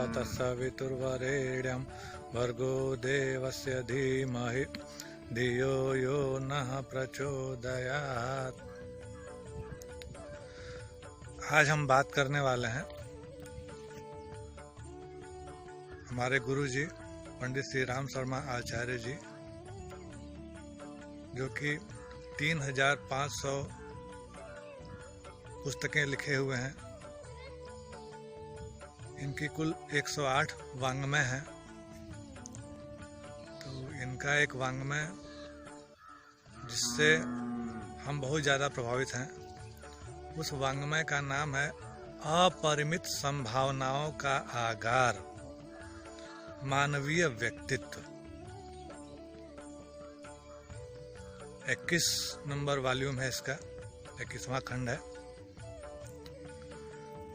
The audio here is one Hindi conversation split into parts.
तत्सवितुर्वरेण्यं भर्गो देवस्य धीमहि धियो यो नः प्रचोदयात्। आज हम बात करने वाले हैं हमारे गुरु जी पंडित श्री राम शर्मा आचार्य जी, जो कि 3500 पुस्तकें लिखे हुए हैं। इनकी कुल 108 वाङ्मय हैं। तो इनका एक वाङ्मय जिससे हम बहुत ज़्यादा प्रभावित हैं, उस वाङ्मय का नाम है अपरिमित संभावनाओं का आगार, मानवीय व्यक्तित्व। 21 नंबर वॉल्यूम है इसका, 21वां खंड है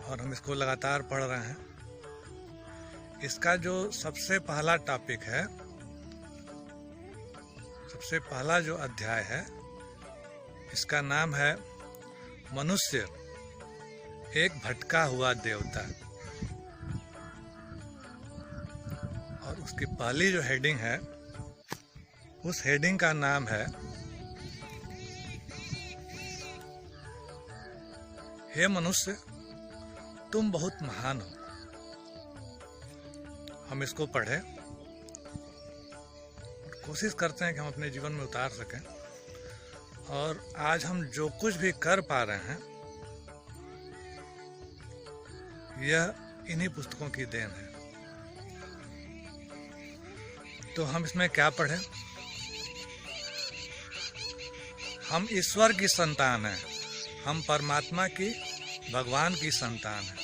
और हम इसको लगातार पढ़ रहे हैं। इसका जो सबसे पहला टॉपिक है, सबसे पहला जो अध्याय है, इसका नाम है मनुष्य एक भटका हुआ देवता। और उसकी पहली जो हेडिंग है, उस हेडिंग का नाम है हे मनुष्य, तुम बहुत महान हो। हम इसको पढ़ें, कोशिश करते हैं कि हम अपने जीवन में उतार सकें। और आज हम जो कुछ भी कर पा रहे हैं, यह इन्हीं पुस्तकों की देन है। तो हम इसमें क्या पढ़ें? हम ईश्वर की संतान हैं, हम परमात्मा की, भगवान की संतान हैं।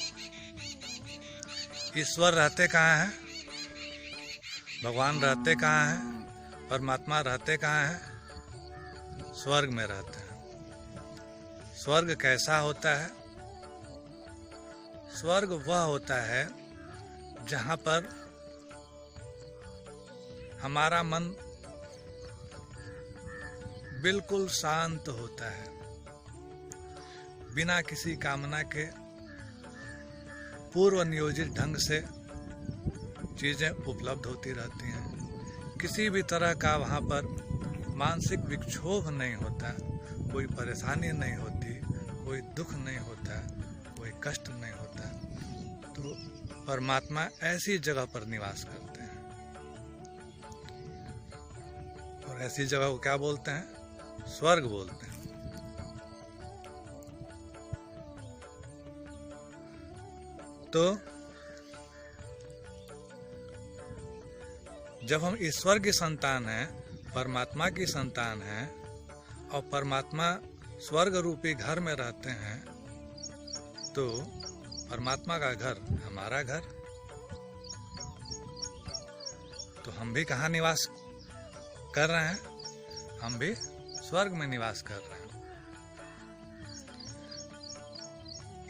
ईश्वर रहते कहाँ हैं? भगवान रहते कहाँ हैं? परमात्मा रहते कहाँ हैं? स्वर्ग में रहते हैं। स्वर्ग कैसा होता है? स्वर्ग वह होता है जहाँ पर हमारा मन बिल्कुल शांत होता है, बिना किसी कामना के पूर्व नियोजित ढंग से चीज़ें उपलब्ध होती रहती हैं। किसी भी तरह का वहाँ पर मानसिक विक्षोभ नहीं होता, कोई परेशानी नहीं होती, कोई दुख नहीं होता, कोई कष्ट नहीं होता। तो परमात्मा ऐसी जगह पर निवास करते हैं। और ऐसी जगह को क्या बोलते हैं? स्वर्ग बोलते हैं। तो जब हम ईश्वर की संतान हैं, परमात्मा की संतान हैं, और परमात्मा स्वर्ग रूपी घर में रहते हैं, तो परमात्मा का घर हमारा घर। तो हम भी कहाँ निवास कर रहे हैं? हम भी स्वर्ग में निवास कर रहे हैं।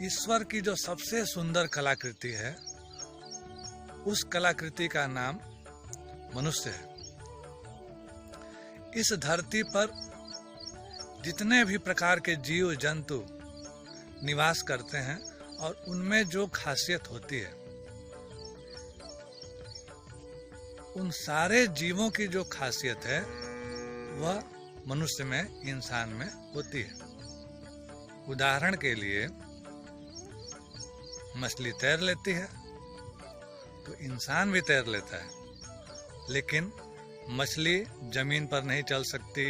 ईश्वर की जो सबसे सुंदर कलाकृति है, उस कलाकृति का नाम मनुष्य है। इस धरती पर जितने भी प्रकार के जीव जंतु निवास करते हैं, और उनमें जो खासियत होती है, उन सारे जीवों की जो खासियत है, वह मनुष्य में, इंसान में होती है। उदाहरण के लिए, मछली तैर लेती है, तो इंसान भी तैर लेता है। लेकिन मछली जमीन पर नहीं चल सकती,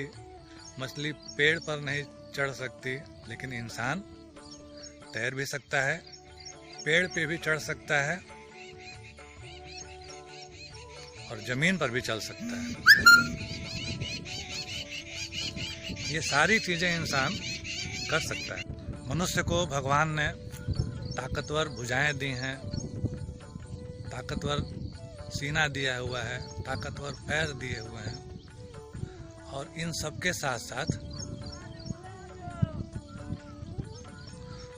मछली पेड़ पर नहीं चढ़ सकती, लेकिन इंसान तैर भी सकता है, पेड़ पे भी चढ़ सकता है, और जमीन पर भी चल सकता है। ये सारी चीजें इंसान कर सकता है। मनुष्य को भगवान ने ताकतवर भुजाएं दी हैं, ताकतवर सीना दिया हुआ है, ताकतवर पैर दिए हुए हैं, और इन सब के साथ साथ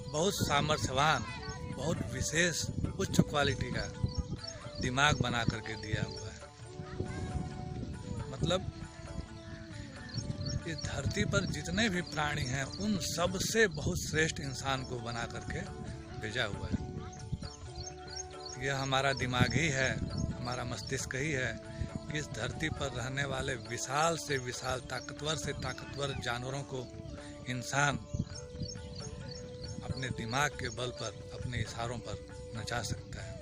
बहुत सामर्थ्यवान, बहुत विशेष, उच्च क्वालिटी का दिमाग बना करके दिया हुआ है। मतलब इस धरती पर जितने भी प्राणी हैं, उन सब से बहुत श्रेष्ठ इंसान को बना करके भेजा हुआ है। यह हमारा दिमाग ही है, हमारा मस्तिष्क ही है कि इस धरती पर रहने वाले विशाल से विशाल, ताकतवर से ताकतवर जानवरों को इंसान अपने दिमाग के बल पर, अपने इशारों पर नचा सकता है।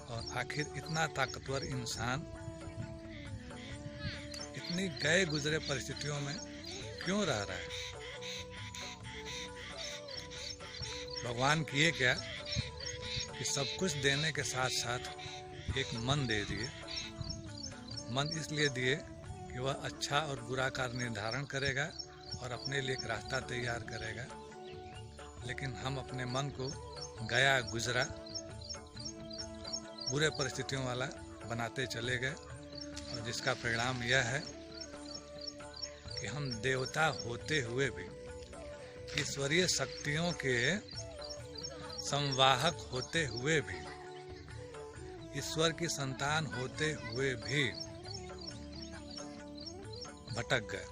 और आखिर इतना ताकतवर इंसान इतनी गए गुजरे परिस्थितियों में क्यों रह रहा है? भगवान किए क्या कि सब कुछ देने के साथ साथ एक मन दे दिए। मन इसलिए दिए कि वह अच्छा और बुरा का निर्धारण करेगा और अपने लिए एक रास्ता तैयार करेगा। लेकिन हम अपने मन को गया गुजरा, बुरे परिस्थितियों वाला बनाते चले गए, और जिसका परिणाम यह है कि हम देवता होते हुए भी, ईश्वरीय शक्तियों के संवाहक होते हुए भी, ईश्वर की संतान होते हुए भी भटक गए।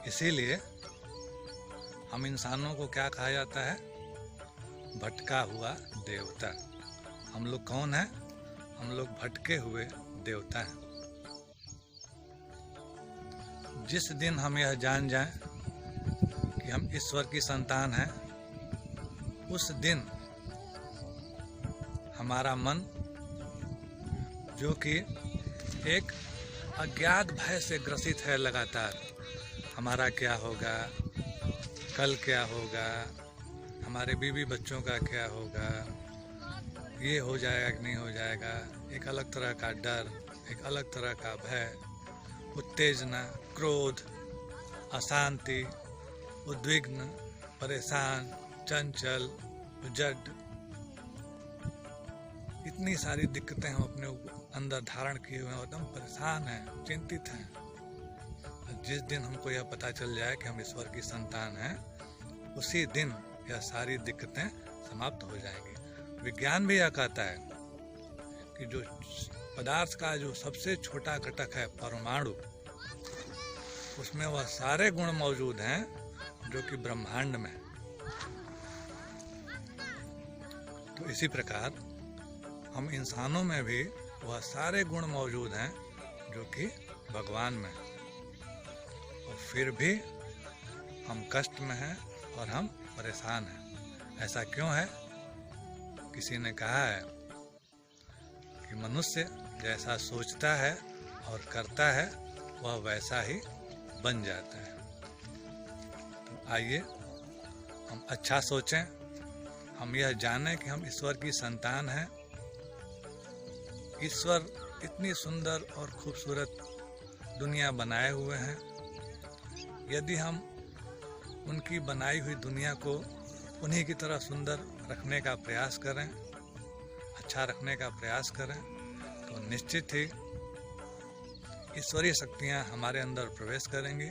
इसीलिए हम इंसानों को क्या कहा जाता है? भटका हुआ देवता। हम लोग कौन हैं? हम लोग भटके हुए देवता हैं। जिस दिन हम यह जान जाएं कि हम ईश्वर की संतान हैं, उस दिन हमारा मन, जो कि एक अज्ञात भय से ग्रसित है लगातार, हमारा क्या होगा, कल क्या होगा, हमारे बीवी बच्चों का क्या होगा, ये हो जाएगा कि नहीं हो जाएगा, एक अलग तरह का डर, एक अलग तरह का भय, उत्तेजना, क्रोध, अशांति, उद्विग्न, परेशान, चंचल, जड, इतनी सारी दिक्कतें हम अपने अंदर धारण किए हुए हैं, एकदम परेशान हैं, चिंतित हैं। जिस दिन हमको यह पता चल जाए कि हम ईश्वर की संतान हैं, उसी दिन यह सारी दिक्कतें समाप्त हो जाएंगी। विज्ञान भी यह कहता है कि जो पदार्थ का जो सबसे छोटा घटक है परमाणु, उसमें वह सारे गुण मौजूद हैं जो कि ब्रह्मांड में। तो इसी प्रकार हम इंसानों में भी वह सारे गुण मौजूद हैं जो कि भगवान में। और फिर भी हम कष्ट में हैं और हम परेशान हैं। ऐसा क्यों है? किसी ने कहा है कि मनुष्य जैसा सोचता है और करता है, वह वैसा ही बन जाता है। तो आइए हम अच्छा सोचें, हम यह जानें कि हम ईश्वर की संतान हैं। ईश्वर इतनी सुंदर और खूबसूरत दुनिया बनाए हुए हैं। यदि हम उनकी बनाई हुई दुनिया को उन्हीं की तरह सुंदर रखने का प्रयास करें, अच्छा रखने का प्रयास करें, तो निश्चित ही ईश्वरीय शक्तियाँ हमारे अंदर प्रवेश करेंगी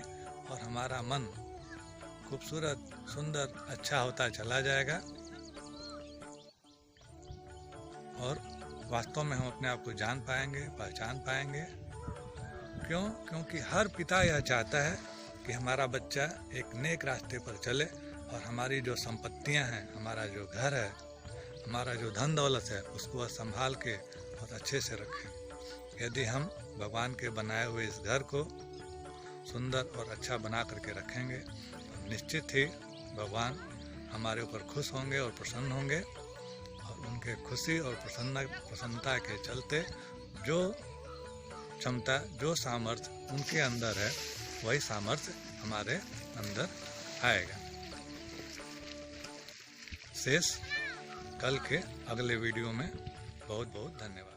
और हमारा मन खूबसूरत, सुंदर, अच्छा होता चला जाएगा। और वास्तव में हम अपने आप को जान पाएंगे, पहचान पाएंगे। क्यों? क्योंकि हर पिता यह चाहता है कि हमारा बच्चा एक नेक रास्ते पर चले और हमारी जो संपत्तियां हैं, हमारा जो घर है, हमारा जो धन दौलत है, उसको वह संभाल के बहुत अच्छे से रखें। यदि हम भगवान के बनाए हुए इस घर को सुंदर और अच्छा बना करके रखेंगे, तो निश्चित ही भगवान हमारे ऊपर खुश होंगे और प्रसन्न होंगे। और उनके खुशी और प्रसन्नता के चलते जो क्षमता, जो सामर्थ्य उनके अंदर है, वही सामर्थ्य हमारे अंदर आएगा। शेष कल के अगले वीडियो में। बहुत बहुत धन्यवाद।